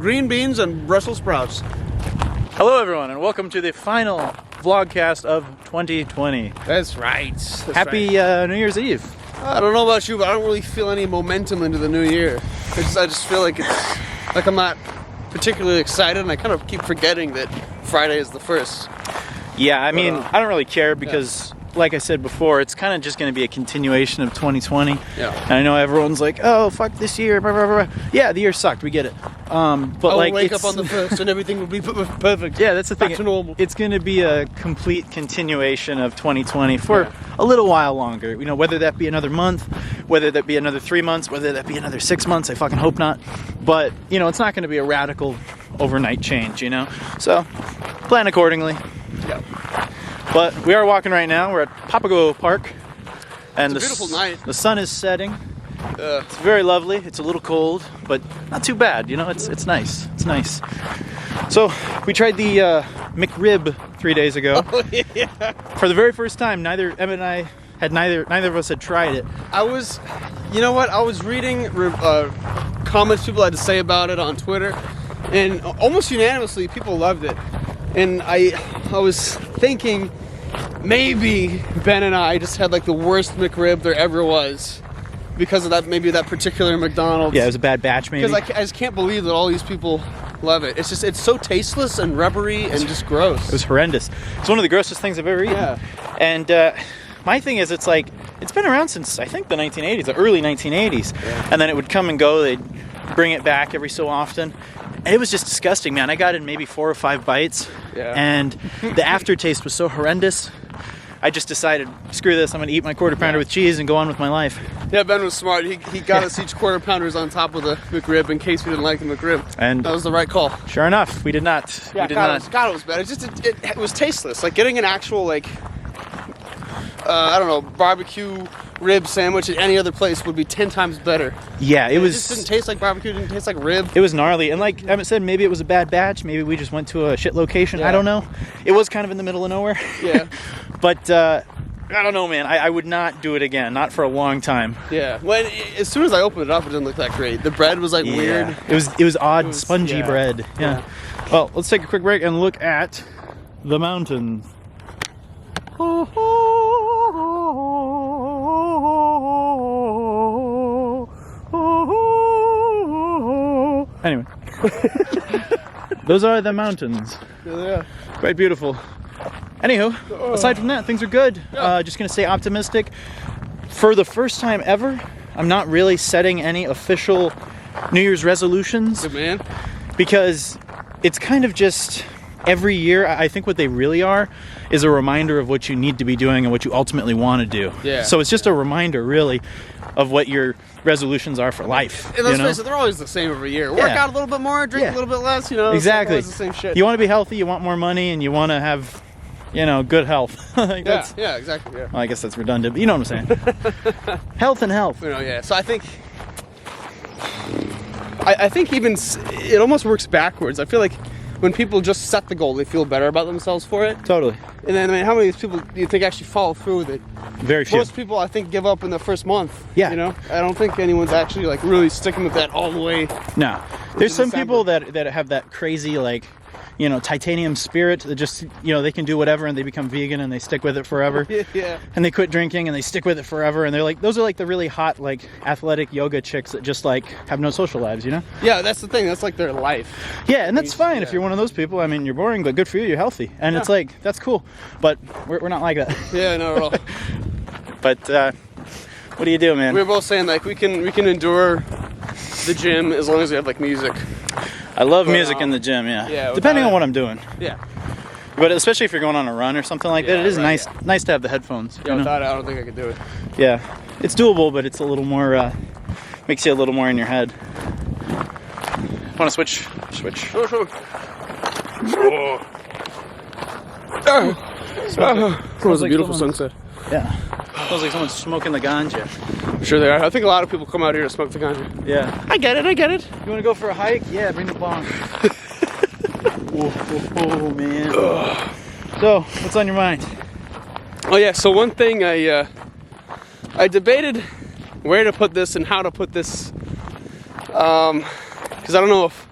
green beans and Brussels sprouts. Hello everyone, and welcome to the final vlogcast of 2020. That's right. Happy New Year's Eve. I don't know about you, but I don't really feel any momentum into the new year. I just feel like I'm not particularly excited, and I kind of keep forgetting that Friday is the 1st. Yeah, I mean, I don't really care because, like I said before, it's kind of just going to be a continuation of 2020. Yeah. And I know everyone's like, oh, fuck this year. Blah, blah, blah. Yeah, the year sucked. We get it. But I like, will wake up on the 1st and everything will be perfect. Yeah, that's the thing. Back to normal. It's going to be a complete continuation of 2020 for a little while longer. You know, whether that be another month, whether that be another 3 months, whether that be another 6 months. I fucking hope not. But, you know, it's not going to be a radical overnight change, you know? So, plan accordingly. Yeah. But we are walking right now. We're at Papago Park. And It's a beautiful night. The sun is setting. It's very lovely. It's a little cold, but not too bad. You know, it's nice. It's nice. So we tried the McRib 3 days ago. Oh, yeah. For the very first time. Neither Emmett and I had neither of us had tried it. You know what? I was reading comments people had to say about it on Twitter, and almost unanimously people loved it. And I was thinking maybe Ben and I just had like the worst McRib there ever was because of that, maybe that particular McDonald's. Yeah, it was a bad batch maybe. Because I just can't believe that all these people love it. It's so tasteless and rubbery and just gross. It was horrendous. It's one of the grossest things I've ever eaten. Yeah. And my thing is, it's like, it's been around since I think the 1980s, the early 1980s. Yeah. And then it would come and go. They'd bring it back every so often. And it was just disgusting, man. I got in maybe 4 or 5 bites. Yeah. And the aftertaste was so horrendous. I just decided, screw this, I'm going to eat my quarter pounder with cheese and go on with my life. Yeah, Ben was smart. He got us each quarter pounders on top of the McRib in case we didn't like the McRib. And that was the right call. Sure enough, we did not. Yeah, we did not. God, it was bad. It was tasteless. Like getting an actual, like, I don't know, barbecue rib sandwich at any other place would be 10 times better. Yeah, it just didn't taste like barbecue. It didn't taste like rib. It was gnarly. And like Emmett said, maybe it was a bad batch. Maybe we just went to a shit location. Yeah. I don't know. It was kind of in the middle of nowhere. Yeah. But I don't know, man. I would not do it again. Not for a long time. Yeah. As soon as I opened it up, it didn't look that great. The bread was like weird. It was odd, spongy bread. Yeah. Well, let's take a quick break and look at the mountains. Anyway, those are the mountains. Yeah. Quite beautiful. Anywho, aside from that, things are good. Yeah. Just gonna stay optimistic. For the first time ever, I'm not really setting any official New Year's resolutions. Good man. Because it's kind of just every year, I think what they really are is a reminder of what you need to be doing and what you ultimately want to do. Yeah. So it's just a reminder, really, of what your resolutions are for life. And let's face it, they're always the same every year. Work out a little bit more, drink a little bit less, you know. Exactly. It's the same shit. You want to be healthy, you want more money, and you want to have, you know, good health. Yeah, exactly. Yeah. Well, I guess that's redundant, but you know what I'm saying. Health and health. You know, yeah. So I think even it almost works backwards. I feel like when people just set the goal, they feel better about themselves for it. Totally. And then, I mean, how many people do you think actually follow through with it? Very few. Most people, I think, give up in the first month. Yeah. You know, I don't think anyone's actually like really sticking with that all the way. No. There's some people that have that crazy, like, you know, titanium spirit that just, you know, they can do whatever and they become vegan and they stick with it forever. Yeah. And they quit drinking and they stick with it forever. And they're like, those are like the really hot, like, athletic yoga chicks that just, like, have no social lives, you know? Yeah, that's the thing. That's like their life. Yeah, and that's fine if you're one of those people. I mean, you're boring, but good for you. You're healthy. And it's like, that's cool. But we're not like that. Yeah, not at all. But what do you do, man? We were both saying, like, we can endure the gym as long as we have, like, music. I love music in the gym, yeah. Depending on what I'm doing. Yeah. But especially if you're going on a run or something like that, it is nice to have the headphones. Yeah, without it, I don't think I could do it. Yeah. It's doable, but it's a little more, makes you a little more in your head. Want to switch? Switch. Sure. It was a beautiful sunset. Yeah. Smells like someone's smoking the ganja. Sure they are. I think a lot of people come out here to smoke the ganja. Yeah. I get it. You want to go for a hike? Yeah, bring the bong. Oh, man. So, what's on your mind? Oh yeah, so one thing I debated where to put this and how to put this, because I don't know if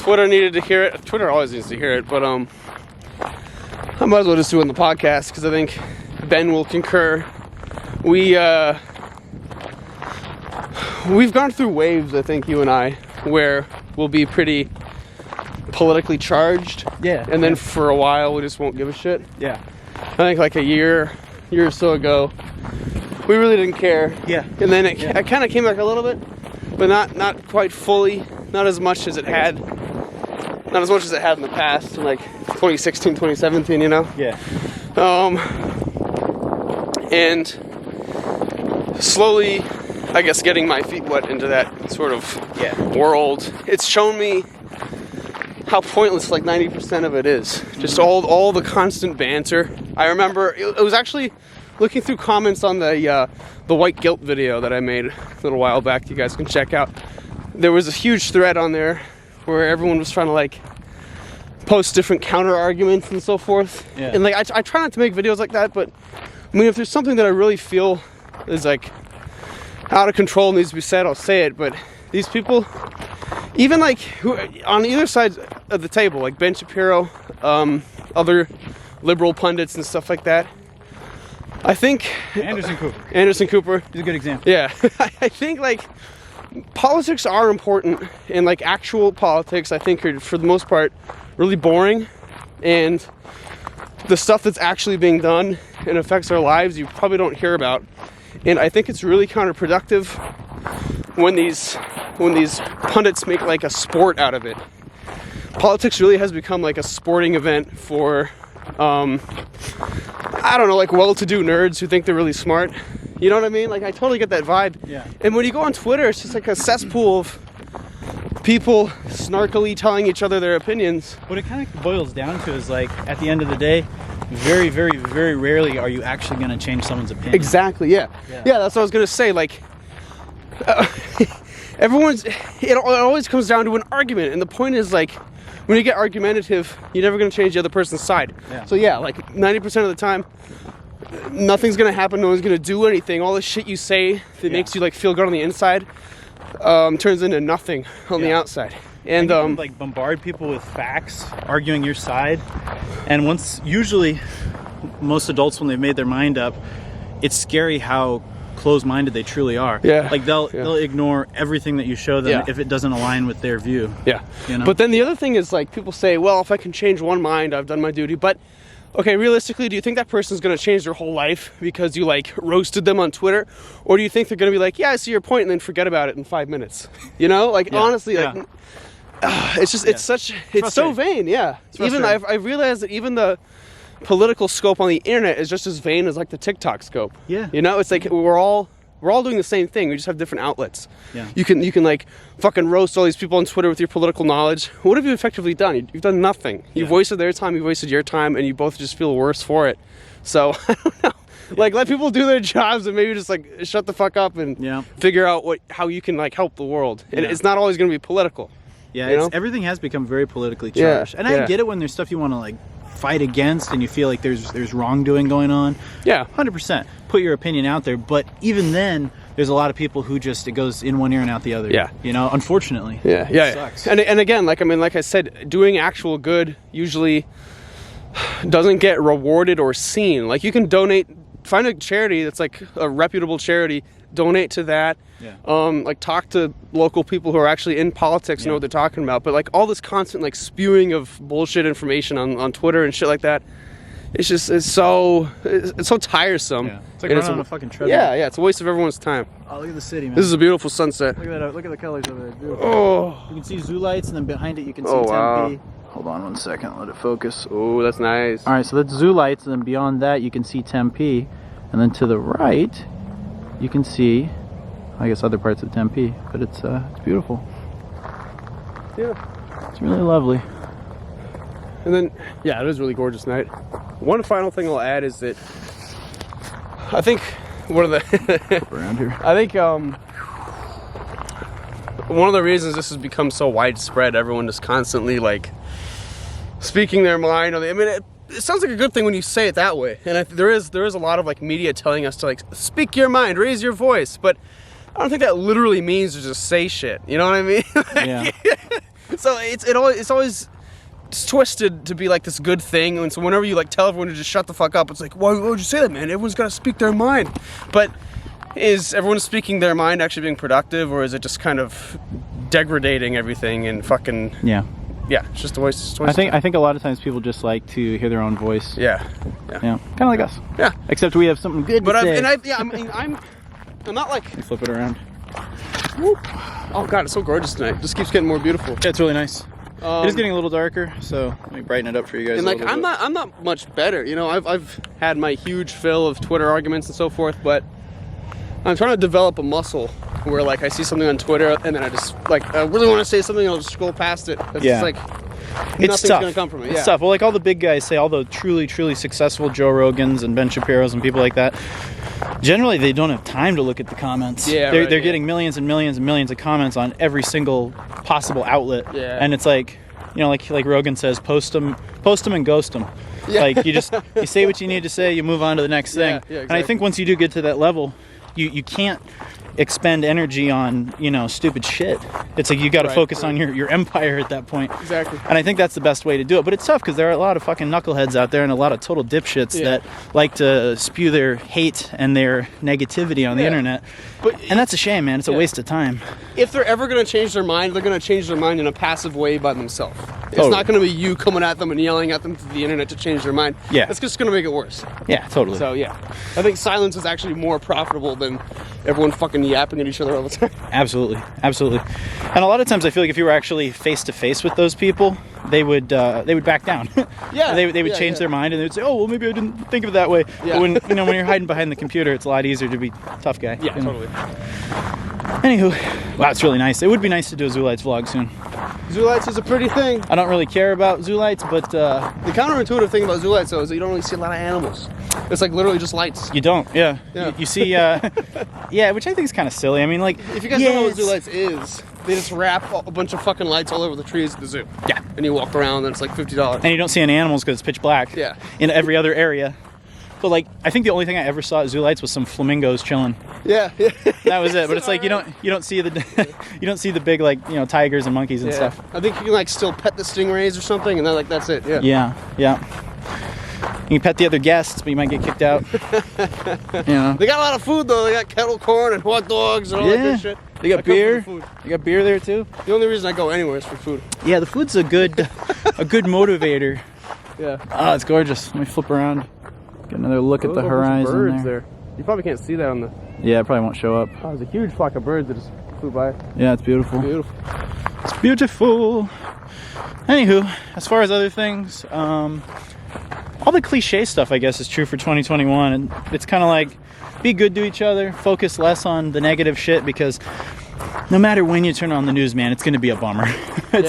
Twitter needed to hear it. Twitter always needs to hear it, but I might as well just do it on the podcast because I think Ben will concur. We've gone through waves, I think, you and I, where we'll be pretty politically charged. Yeah. And then for a while, we just won't give a shit. Yeah. I think like a year or so ago, we really didn't care. Yeah. And then it kind of came back a little bit, but not quite fully. Not as much as it had. Not as much as it had in the past, in like 2016, 2017, you know? Yeah. And slowly, I guess, getting my feet wet into that sort of world, it's shown me how pointless like 90% of it is. Just all the constant banter. I remember it was actually looking through comments on the white guilt video that I made a little while back. You guys can check out. There was a huge thread on there where everyone was trying to like post different counter arguments and so forth. Yeah. And like I try not to make videos like that, but I mean, if there's something that I really feel is like out of control and needs to be said, I'll say it. But these people, even like who on either side of the table, like Ben Shapiro, other liberal pundits and stuff like that, I think Anderson Cooper. He's a good example. Yeah. I think like politics are important, and like actual politics I think are for the most part really boring, and the stuff that's actually being done and affects our lives you probably don't hear about. And I think it's really counterproductive when these pundits make like a sport out of it. Politics really has become like a sporting event for I don't know, like well-to-do nerds who think they're really smart. You know what I mean? Like I totally get that vibe. Yeah. And when you go on Twitter, it's just like a cesspool of people snarkily telling each other their opinions. What it kind of boils down to is like at the end of the day, very, very, very rarely are you actually going to change someone's opinion. Exactly. Yeah. Yeah. That's what I was gonna say. Like, it always comes down to an argument, and the point is like, when you get argumentative, you're never gonna change the other person's side. Yeah. So yeah, like 90% of the time, nothing's gonna happen. No one's gonna do anything. All the shit you say that makes you like feel good on the inside turns into nothing on the outside. And you can, like bombard people with facts, arguing your side, and usually most adults, when they've made their mind up, it's scary how closed-minded they truly are. Yeah. Like they'll ignore everything that you show them if it doesn't align with their view. Yeah. You know? But then the other thing is like people say, well, if I can change one mind, I've done my duty. But okay, realistically, do you think that person's going to change their whole life because you like roasted them on Twitter? Or do you think they're going to be like, yeah, I see your point, and then forget about it in 5 minutes? You know, like honestly, like it's just it's so vain. Yeah. Even I've realized that even the political scope on the internet is just as vain as like the TikTok scope. Yeah. You know, it's like we're all doing the same thing. We just have different outlets. Yeah. You can like fucking roast all these people on Twitter with your political knowledge. What have you effectively done? You've done nothing. You've wasted their time, you've wasted your time, and you both just feel worse for it. So I don't know. Like let people do their jobs and maybe just like shut the fuck up and figure out how you can like help the world. And it's not always gonna be political. Yeah, everything has become very politically charged. And I get it when there's stuff you want to like fight against and you feel like there's wrongdoing going on. Yeah. 100%. Put your opinion out there. But even then, there's a lot of people who just, it goes in one ear and out the other. Yeah. You know, unfortunately. Yeah. It sucks. And again, like I said, doing actual good usually doesn't get rewarded or seen. Like you can donate, find a charity that's like a reputable charity, donate to that. Yeah. Like talk to local people who are actually in politics, know what they're talking about. But like all this constant like spewing of bullshit information on Twitter and shit like that, it's so tiresome. Yeah. It's like running on a fucking treadmill. Yeah, it's a waste of everyone's time. Oh, look at the city, man. This is a beautiful sunset. Look at that. Look at the colors of it. Beautiful. Oh. You can see zoo lights, and then behind it you can see Tempe. Wow. Hold on 1 second. Let it focus. Oh, that's nice. All right, so that's zoo lights, and then beyond that you can see Tempe, and then to the right you can see, I guess, other parts of Tempe, but it's beautiful. Yeah. It's really lovely. And then, yeah, it is a really gorgeous night. One final thing I'll add is that I think one of the around here. I think one of the reasons this has become so widespread, everyone is constantly like speaking their mind. I mean, it sounds like a good thing when you say it that way, and there is a lot of like media telling us to like speak your mind, raise your voice, but I don't think that literally means to just say shit. You know what I mean? Yeah. So it's always twisted to be like this good thing, and so whenever you like tell everyone to just shut the fuck up, it's like, why would you say that, man? Everyone's got to speak their mind. But is everyone speaking their mind actually being productive, or is it just kind of degrading everything and fucking it's just a waste. I think a lot of times people just like to hear their own voice. Yeah, kind of like us. Yeah, except we have something good to say. I'm not like. You flip it around. Whoop. Oh god, it's so gorgeous tonight. Just keeps getting more beautiful. Yeah, it's really nice. It is getting a little darker, so let me brighten it up for you guys. And like, I'm not much better. You know, I've had my huge fill of Twitter arguments and so forth, but I'm trying to develop a muscle where like I see something on Twitter and then I just like I really want to say something, and I'll just scroll past it. It's just like nothing's gonna come from it. It's tough. Well, like all the big guys say, all the truly successful Joe Rogans and Ben Shapiro's and people like that, generally they don't have time to look at the comments. They're getting millions and millions and millions of comments on every single possible outlet. And it's like, you know, like Rogan says, post them and ghost them. Like you say what you need to say, you move on to the next thing. Exactly. And I think once you do get to that level, you can't expend energy on, you know, stupid shit. It's like you got to focus on your empire at that point. Exactly. And I think that's the best way to do it. But it's tough because there are a lot of fucking knuckleheads out there and a lot of total dipshits that like to spew their hate and their negativity on the internet. And that's a shame, man. It's a waste of time. If they're ever going to change their mind, they're going to change their mind in a passive way by themselves. It's not going to be you coming at them and yelling at them through the internet to change their mind. It's just going to make it worse. Yeah, totally. So I think silence is actually more profitable than everyone fucking yapping at each other all the time. Absolutely. And a lot of times I feel like if you were actually face to face with those people, they would back down. They would change their mind and they would say, oh well, maybe I didn't think of it that way. But when when you're hiding behind the computer, it's a lot easier to be a tough guy. Totally. Anywho, wow, it's really nice. It would be nice to do a Zoolites vlog soon. Zoolites is a pretty thing. I don't really care about Zoolites, but the counterintuitive thing about Zoolites though is that you don't really see a lot of animals. It's like literally just lights. You don't, You see, which I think is kind of silly. I mean, like, if you guys don't know what Zoolites is, they just wrap a bunch of fucking lights all over the trees at the zoo. And you walk around and it's like $50. And you don't see any animals because it's pitch black. In every other area. So like, I think the only thing I ever saw at Zoolites was some flamingos chilling. That was it. But it's like you don't see the big, like, you know, tigers and monkeys and stuff. I think you can like still pet the stingrays or something, and then like that's it. Yeah. You can pet the other guests, but you might get kicked out. They got a lot of food though. They got kettle corn and hot dogs and all that good shit. They got beer. You got beer there too. The only reason I go anywhere is for food. Yeah, the food's a good motivator. Oh, it's gorgeous. Let me flip around. Get another look at the horizon. Birds there. You probably can't see that on the. Yeah, it probably won't show up. Oh, there's a huge flock of birds that just flew by. Yeah, it's beautiful. It's beautiful. Anywho, as far as other things, all the cliche stuff, I guess, is true for 2021. And it's kind of like, be good to each other, focus less on the negative shit, because no matter when you turn on the news, man, it's going to be a bummer. And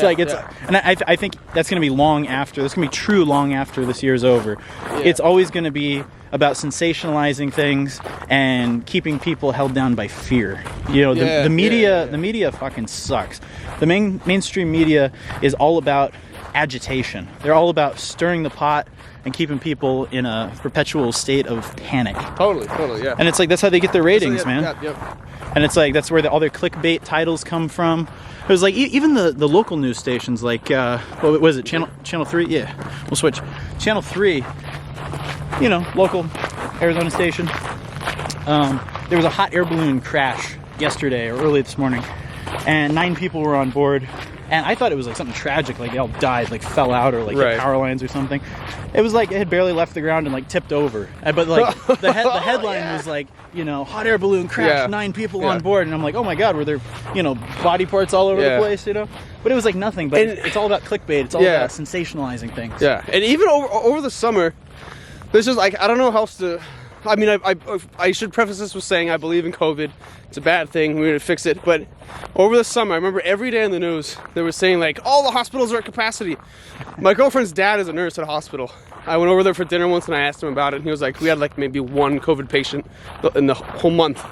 I think that's going to be long after. That's going to be true long after this year's over. It's always going to be about sensationalizing things and keeping people held down by fear. You know, the media fucking sucks. The mainstream media is all about agitation. They're all about stirring the pot and keeping people in a perpetual state of panic. Totally, yeah. And it's like, that's how they get their ratings, man. And it's like, that's where all their clickbait titles come from. It was like, even the local news stations, like, what was it, Channel 3? Yeah, we'll switch. Channel 3, you know, local Arizona station. There was a hot air balloon crash yesterday, or early this morning, and 9 people were on board. And I thought it was like something tragic, like they all died, like fell out, or like hit power lines or something. It was like it had barely left the ground and like tipped over. But like the headline was like, you know, hot air balloon crash, 9 people on board. And I'm like, oh my God, were there, you know, body parts all over the place, you know? But it was like nothing. But it's all about clickbait. It's all about sensationalizing things. And even over the summer, there's just like, I don't know how else to. I mean, I should preface this with saying I believe in COVID. It's a bad thing. We need to fix it. But over the summer, I remember every day in the news, they were saying, like, all the hospitals are at capacity. My girlfriend's dad is a nurse at a hospital. I went over there for dinner once and I asked him about it. And he was like, we had like maybe 1 COVID patient in the whole month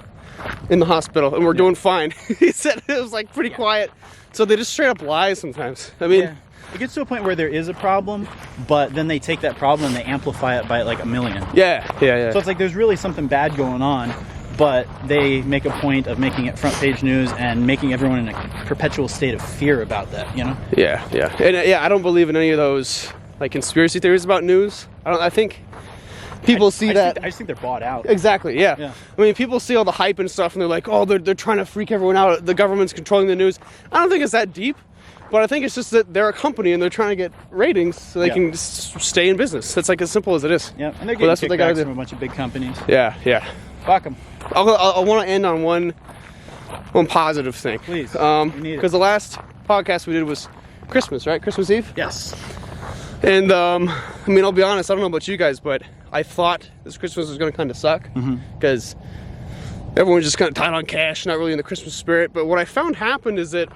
in the hospital. And we're doing fine. He said it was like pretty quiet. So they just straight up lie sometimes. I mean... It gets to a point where there is a problem, but then they take that problem and they amplify it by like 1 million. Yeah. So it's like there's really something bad going on, but they make a point of making it front page news and making everyone in a perpetual state of fear about that, you know? Yeah, yeah. And I don't believe in any of those like conspiracy theories about news. I think people see that. I just think they're bought out. Exactly, yeah. I mean, people see all the hype and stuff and they're like, oh, they're trying to freak everyone out. The government's controlling the news. I don't think it's that deep. But I think it's just that they're a company and they're trying to get ratings so they can just stay in business. That's like as simple as it is. Yeah, and they're getting kickbacks from a bunch of big companies. Yeah, yeah. Fuck them. I want to end on one positive thing. Please. Because the last podcast we did was Christmas, right? Christmas Eve? Yes. And I mean, I'll be honest, I don't know about you guys, but I thought this Christmas was going to kind of suck because everyone's just kind of tight on cash, not really in the Christmas spirit. But what I found happened is that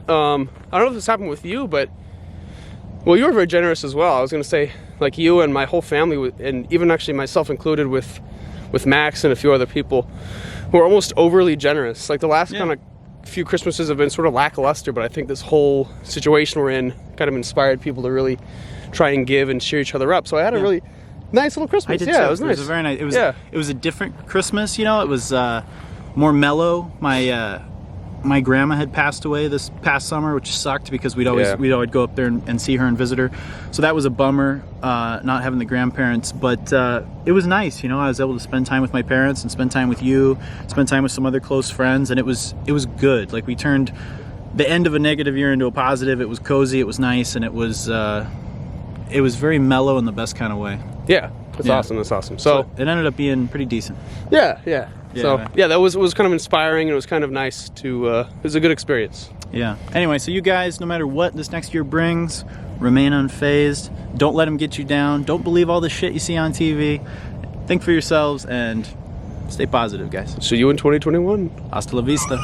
I don't know if this happened with you, but well, you were very generous as well. I was going to say, like, you and my whole family, and even actually myself included, with Max and a few other people, who are almost overly generous. Like the last kind of few Christmases have been sort of lackluster, but I think this whole situation we're in kind of inspired people to really try and give and cheer each other up. So I had a really nice little Christmas. I did too. It was nice. It was very nice. It was a different Christmas. You know, it was more mellow. My grandma had passed away this past summer, which sucked because we'd always go up there and see her and visit her. So that was a bummer, not having the grandparents. But it was nice, you know. I was able to spend time with my parents and spend time with you, spend time with some other close friends, and it was good. Like, we turned the end of a negative year into a positive. It was cozy, it was nice, and it was very mellow in the best kind of way. Yeah, that's awesome. That's awesome. So it ended up being pretty decent. Yeah. So that was kind of inspiring, and it was kind of nice to. It was a good experience. Yeah. Anyway, so you guys, no matter what this next year brings, remain unfazed. Don't let them get you down. Don't believe all the shit you see on TV. Think for yourselves and stay positive, guys. See you in 2021. Hasta la vista.